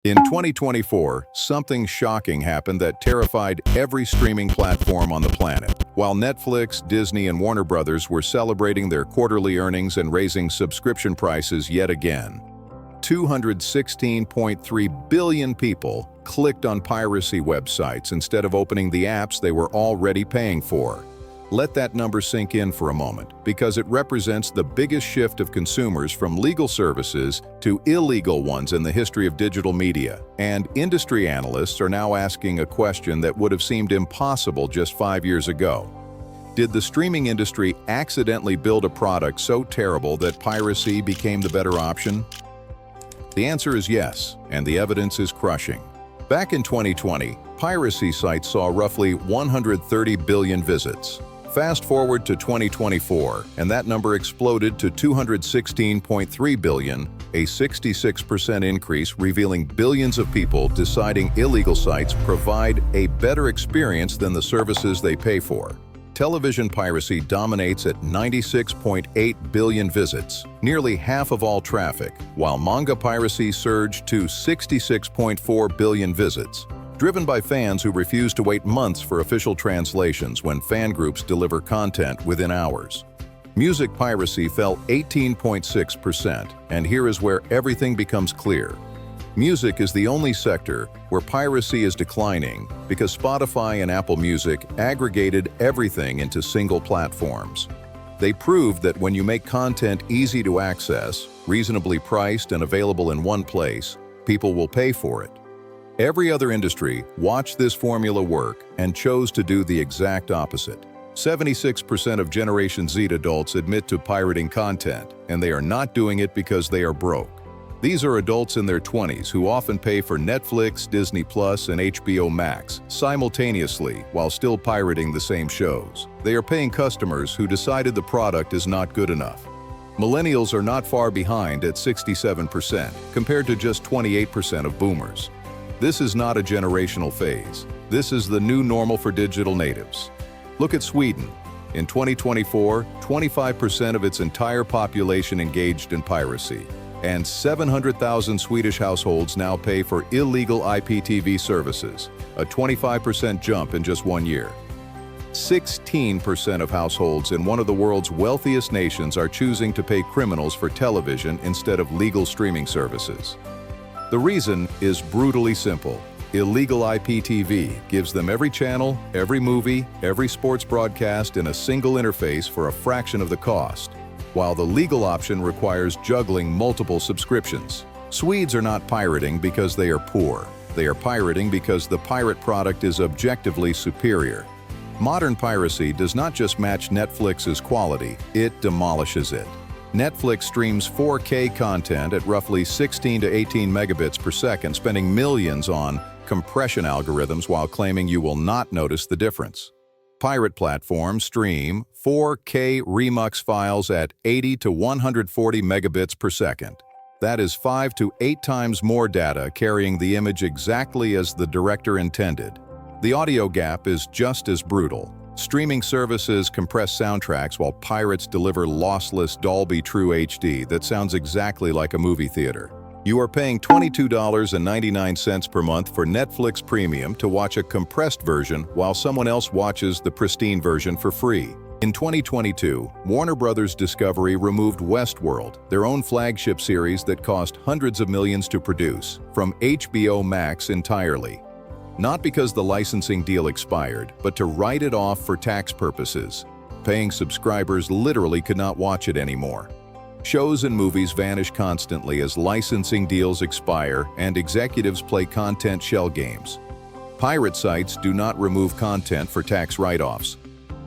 In 2024, something shocking happened that terrified every streaming platform on the planet. While Netflix, Disney, and Warner Brothers were celebrating their quarterly earnings and raising subscription prices yet again, 216.3 billion people clicked on piracy websites instead of opening the apps they were already paying for. Let that number sink in for a moment, because it represents the biggest shift of consumers from legal services to illegal ones in the history of digital media. And industry analysts are now asking a question that would have seemed impossible just 5 years ago. Did the streaming industry accidentally build a product so terrible that piracy became the better option? The answer is yes, and the evidence is crushing. Back in 2020, piracy sites saw roughly 130 billion visits. Fast forward to 2024, and that number exploded to 216.3 billion, a 66% increase, revealing billions of people deciding illegal sites provide a better experience than the services they pay for. Television piracy dominates at 96.8 billion visits, nearly half of all traffic, while manga piracy surged to 66.4 billion visits, driven by fans who refuse to wait months for official translations when fan groups deliver content within hours. Music piracy fell 18.6%, and here is where everything becomes clear. Music is the only sector where piracy is declining because Spotify and Apple Music aggregated everything into single platforms. They proved that when you make content easy to access, reasonably priced and available in one place, people will pay for it. Every other industry watched this formula work and chose to do the exact opposite. 76% of Generation Z adults admit to pirating content, and they are not doing it because they are broke. These are adults in their 20s who often pay for Netflix, Disney+, and HBO Max simultaneously while still pirating the same shows. They are paying customers who decided the product is not good enough. Millennials are not far behind at 67%, compared to just 28% of boomers. This is not a generational phase. This is the new normal for digital natives. Look at Sweden. In 2024, 25% of its entire population engaged in piracy, and 700,000 Swedish households now pay for illegal IPTV services, a 25% jump in just 1 year. 16% of households in one of the world's wealthiest nations are choosing to pay criminals for television instead of legal streaming services. The reason is brutally simple. Illegal IPTV gives them every channel, every movie, every sports broadcast in a single interface for a fraction of the cost, while the legal option requires juggling multiple subscriptions. Swedes are not pirating because they are poor. They are pirating because the pirate product is objectively superior. Modern piracy does not just match Netflix's quality, it demolishes it. Netflix streams 4K content at roughly 16 to 18 megabits per second, spending millions on compression algorithms while claiming you will not notice the difference. Pirate platforms stream 4K Remux files at 80 to 140 megabits per second. That is 5 to 8 times more data carrying the image exactly as the director intended. The audio gap is just as brutal. Streaming services compress soundtracks while pirates deliver lossless Dolby True HD that sounds exactly like a movie theater. You are paying $22.99 per month for Netflix Premium to watch a compressed version while someone else watches the pristine version for free. In 2022, Warner Brothers Discovery removed Westworld, their own flagship series that cost hundreds of millions to produce, from HBO Max entirely. Not because the licensing deal expired, but to write it off for tax purposes. Paying subscribers literally could not watch it anymore. Shows and movies vanish constantly as licensing deals expire and executives play content shell games. Pirate sites do not remove content for tax write-offs.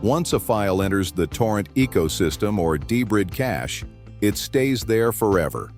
Once a file enters the torrent ecosystem or debrid cache, it stays there forever.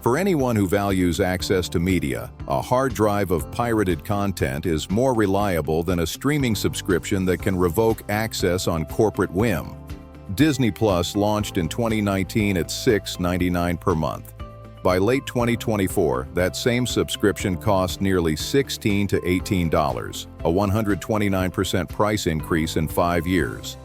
For anyone who values access to media, a hard drive of pirated content is more reliable than a streaming subscription that can revoke access on corporate whim. Disney Plus launched in 2019 at $6.99 per month. By late 2024, that same subscription cost nearly $16 to $18, a 129% price increase in 5 years.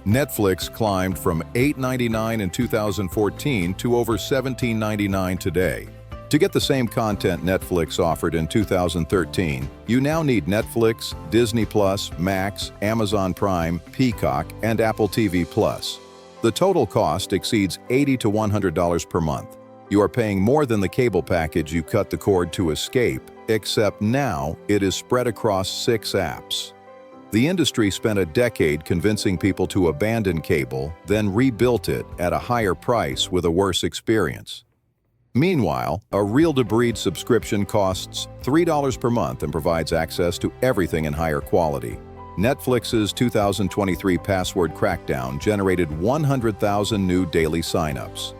Netflix climbed from $8.99 in 2014 to over $17.99 today. To get the same content Netflix offered in 2013, you now need Netflix, Disney+, Max, Amazon Prime, Peacock, and Apple TV+. The total cost exceeds $80 to $100 per month. You are paying more than the cable package you cut the cord to escape, except now it is spread across 6 apps. The industry spent a decade convincing people to abandon cable, then rebuilt it at a higher price with a worse experience. Meanwhile, a RealDebrid subscription costs $3 per month and provides access to everything in higher quality. Netflix's 2023 password crackdown generated 100,000 new daily signups.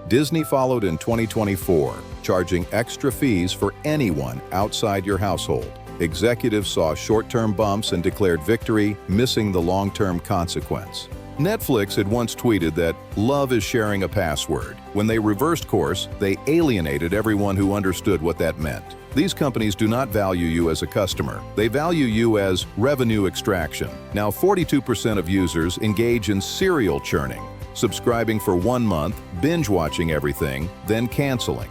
Disney followed in 2024, charging extra fees for anyone outside your household. Executives saw short-term bumps and declared victory, missing the long-term consequence. Netflix had once tweeted that love is sharing a password. When they reversed course, they alienated everyone who understood what that meant. These companies do not value you as a customer. They value you as revenue extraction. Now 42% of users engage in serial churning, subscribing for 1 month, binge-watching everything, then canceling.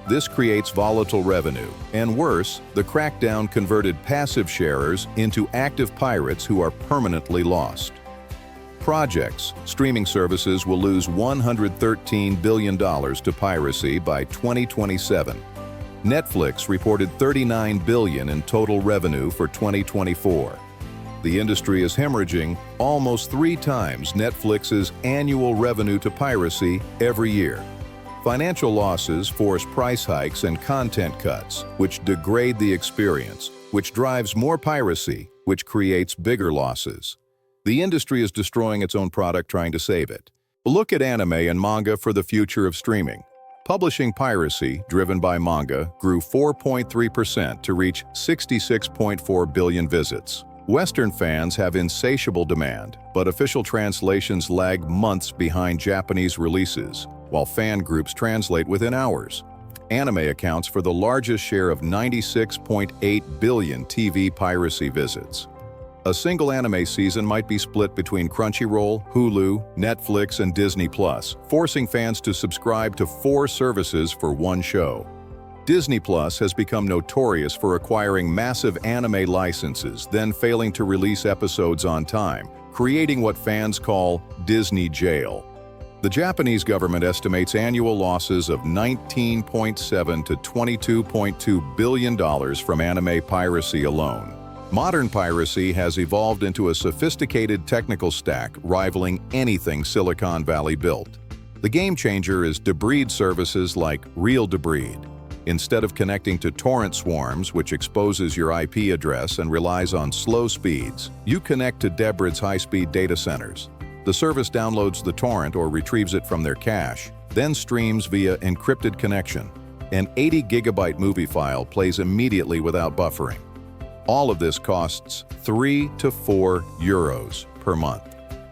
This creates volatile revenue, and worse, the crackdown converted passive sharers into active pirates who are permanently lost. Projects, streaming services will lose $113 billion to piracy by 2027. Netflix reported $39 billion in total revenue for 2024. The industry is hemorrhaging almost 3 times Netflix's annual revenue to piracy every year. Financial losses force price hikes and content cuts, which degrade the experience, which drives more piracy, which creates bigger losses. The industry is destroying its own product trying to save it. Look at anime and manga for the future of streaming. Publishing piracy, driven by manga, grew 4.3% to reach 66.4 billion visits. Western fans have insatiable demand, but official translations lag months behind Japanese releases, while fan groups translate within hours. Anime accounts for the largest share of 96.8 billion TV piracy visits. A single anime season might be split between Crunchyroll, Hulu, Netflix, and Disney+, forcing fans to subscribe to 4 services for one show. Disney+ has become notorious for acquiring massive anime licenses, then failing to release episodes on time, creating what fans call Disney jail. The Japanese government estimates annual losses of $19.7 to $22.2 billion from anime piracy alone. Modern piracy has evolved into a sophisticated technical stack rivaling anything Silicon Valley built. The game changer is Debrid services like RealDebrid. Instead of connecting to torrent swarms, which exposes your IP address and relies on slow speeds, you connect to Debrid's high-speed data centers. The service downloads the torrent or retrieves it from their cache, then streams via encrypted connection. An 80-gigabyte movie file plays immediately without buffering. All of this costs 3 to 4 euros per month.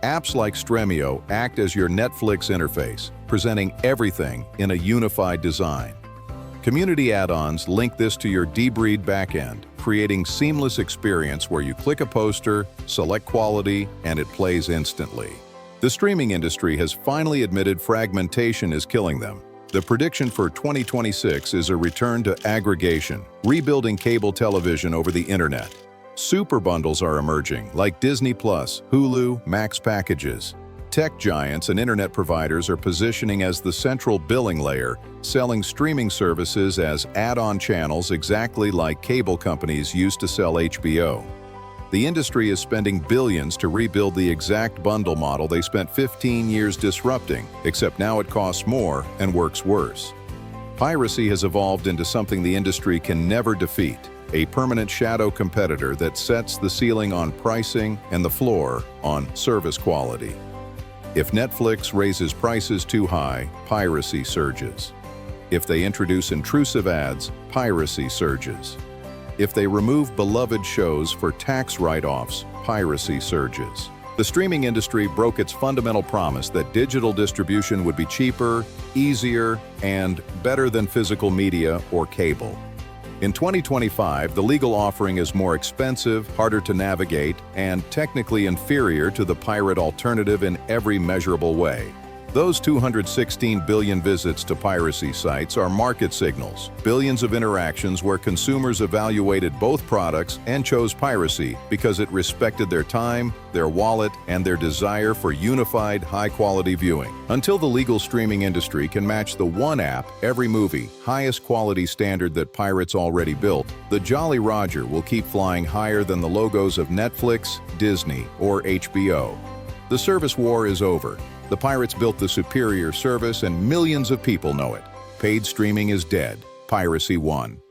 Apps like Stremio act as your Netflix interface, presenting everything in a unified design. Community add-ons link this to your Debrid backend, creating seamless experience where you click a poster, select quality, and it plays instantly. The streaming industry has finally admitted fragmentation is killing them. The prediction for 2026 is a return to aggregation, rebuilding cable television over the internet. Super bundles are emerging, like Disney+, Hulu, Max packages. Tech giants and internet providers are positioning as the central billing layer, selling streaming services as add-on channels exactly like cable companies used to sell HBO. The industry is spending billions to rebuild the exact bundle model they spent 15 years disrupting, except now it costs more and works worse. Piracy has evolved into something the industry can never defeat, a permanent shadow competitor that sets the ceiling on pricing and the floor on service quality. If Netflix raises prices too high, piracy surges. If they introduce intrusive ads, piracy surges. If they remove beloved shows for tax write-offs, piracy surges. The streaming industry broke its fundamental promise that digital distribution would be cheaper, easier, and better than physical media or cable. In 2025, the legal offering is more expensive, harder to navigate, and technically inferior to the pirate alternative in every measurable way. Those 216 billion visits to piracy sites are market signals, billions of interactions where consumers evaluated both products and chose piracy because it respected their time, their wallet, and their desire for unified, high-quality viewing. Until the legal streaming industry can match the one app, every movie, highest quality standard that pirates already built, the Jolly Roger will keep flying higher than the logos of Netflix, Disney, or HBO. The service war is over. The pirates built the superior service and millions of people know it. Paid streaming is dead. Piracy won.